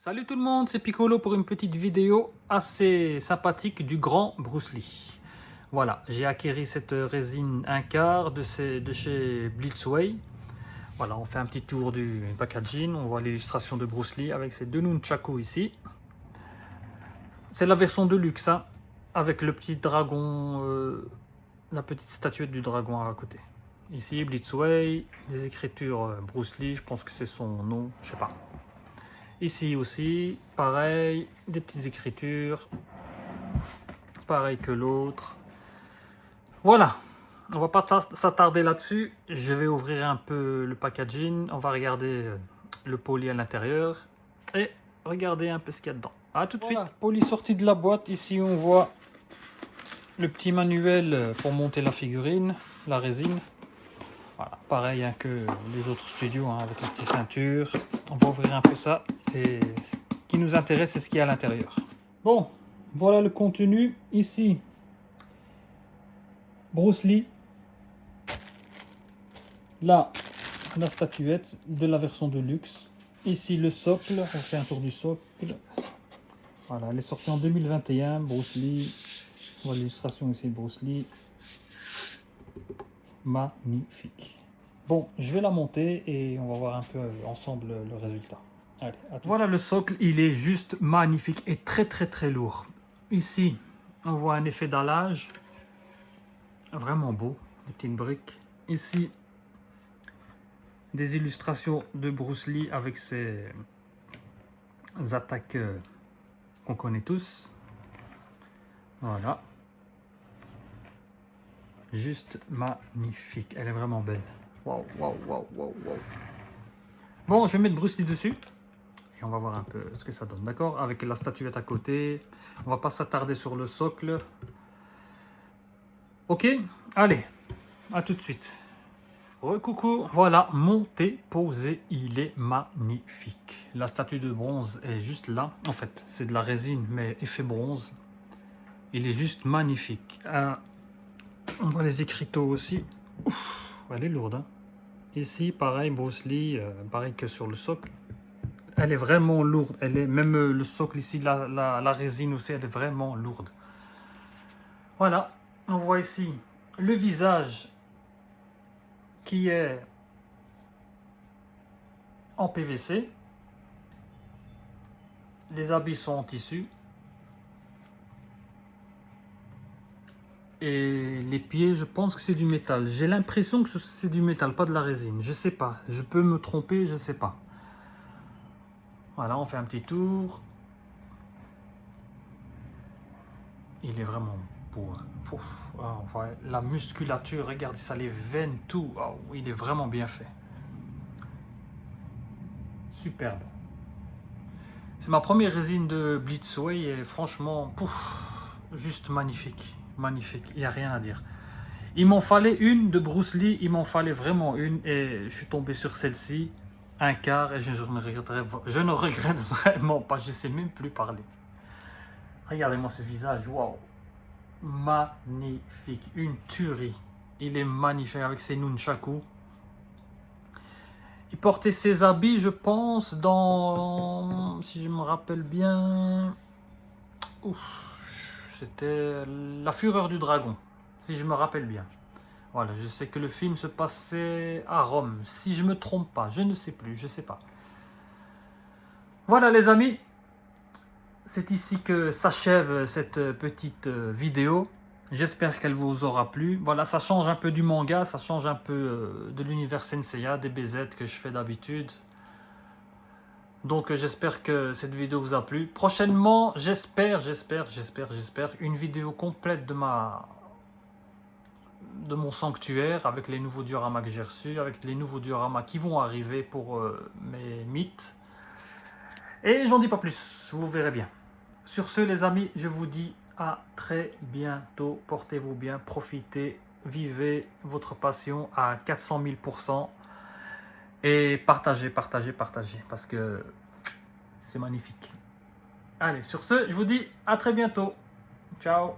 Salut tout le monde, c'est Piccolo pour une petite vidéo assez sympathique du grand Bruce Lee. Voilà, j'ai acquis cette résine 1/4 de chez Blitzway. Voilà, on fait un petit tour du packaging, on voit l'illustration de Bruce Lee avec ses deux nunchakus ici. C'est la version de luxe, hein, avec le petit dragon, la petite statuette du dragon à côté. Ici, Blitzway, des écritures Bruce Lee, je pense que c'est son nom, je sais pas. Ici aussi, pareil, des petites écritures, pareil que l'autre. Voilà, on va pas s'attarder là-dessus. Je vais ouvrir un peu le packaging, on va regarder le poli à l'intérieur et regarder un peu ce qu'il y a dedans. A tout de suite. Poli sorti de la boîte, ici on voit le petit manuel pour monter la figurine, la résine. Voilà, pareil hein, que les autres studios, hein, avec la petite ceinture. On va ouvrir un peu ça et ce qui nous intéresse, c'est ce qu'il y a à l'intérieur. Bon, voilà le contenu. Ici, Bruce Lee. Là, la statuette de la version de luxe. Ici, le socle. On fait un tour du socle. Voilà, elle est sortie en 2021. Bruce Lee. Voilà l'illustration ici de Bruce Lee. Magnifique. Bon, je vais la monter et on va voir un peu ensemble le résultat. Allez, voilà le socle, il est juste magnifique et très lourd. Ici, on voit un effet dallage. Vraiment beau, des petites briques. Ici, des illustrations de Bruce Lee avec ses attaques qu'on connaît tous. Voilà. Juste magnifique, elle est vraiment belle. Waouh. Bon, je vais mettre Bruce Lee dessus. Et on va voir un peu ce que ça donne, d'accord? Avec la statuette à côté. On va pas s'attarder sur le socle. Ok, allez, à tout de suite. Recoucou, voilà, monté, posé, il est magnifique. La statue de bronze est juste là. En fait, c'est de la résine, mais effet bronze. Il est juste magnifique. On voit les écriteaux aussi. Ouf, elle est lourde, hein. Ici, pareil, Bruce Lee, pareil que sur le socle. Elle est vraiment lourde. Elle est, même le socle ici, la résine aussi, elle est vraiment lourde. Voilà, on voit ici le visage qui est en PVC. Les habits sont en tissu. Et les pieds, je pense que c'est du métal. J'ai l'impression que c'est du métal, pas de la résine. Je sais pas. Je peux me tromper, je sais pas. Voilà, on fait un petit tour. Il est vraiment beau. Hein. Ah, on voit la musculature, regardez ça, les veines, tout. Oh, il est vraiment bien fait. Superbe. C'est ma première résine de Blitzway et franchement, juste magnifique. Magnifique, il n'y a rien à dire. Il m'en fallait une de Bruce Lee, il m'en fallait vraiment une et je suis tombé sur celle-ci, 1/4 et je ne regrette vraiment pas, je ne sais même plus parler. Regardez-moi ce visage, waouh, magnifique, une tuerie. Il est magnifique avec ses nunchakus. Il portait ses habits, je pense, dans, si je me rappelle bien, c'était La Fureur du Dragon, si je me rappelle bien. Voilà, je sais que le film se passait à Rome, si je me trompe pas, je ne sais plus, je sais pas. Voilà les amis, c'est ici que s'achève cette petite vidéo. J'espère qu'elle vous aura plu. Voilà, ça change un peu du manga, ça change un peu de l'univers Senseiya, des BZ que je fais d'habitude. Donc j'espère que cette vidéo vous a plu. Prochainement, j'espère, une vidéo complète de mon sanctuaire avec les nouveaux dioramas que j'ai reçus, avec les nouveaux dioramas qui vont arriver pour mes mythes. Et j'en dis pas plus, vous verrez bien. Sur ce les amis, je vous dis à très bientôt. Portez-vous bien, profitez, vivez votre passion à 400 000%. Et partagez, parce que c'est magnifique. Allez, sur ce, je vous dis à très bientôt. Ciao.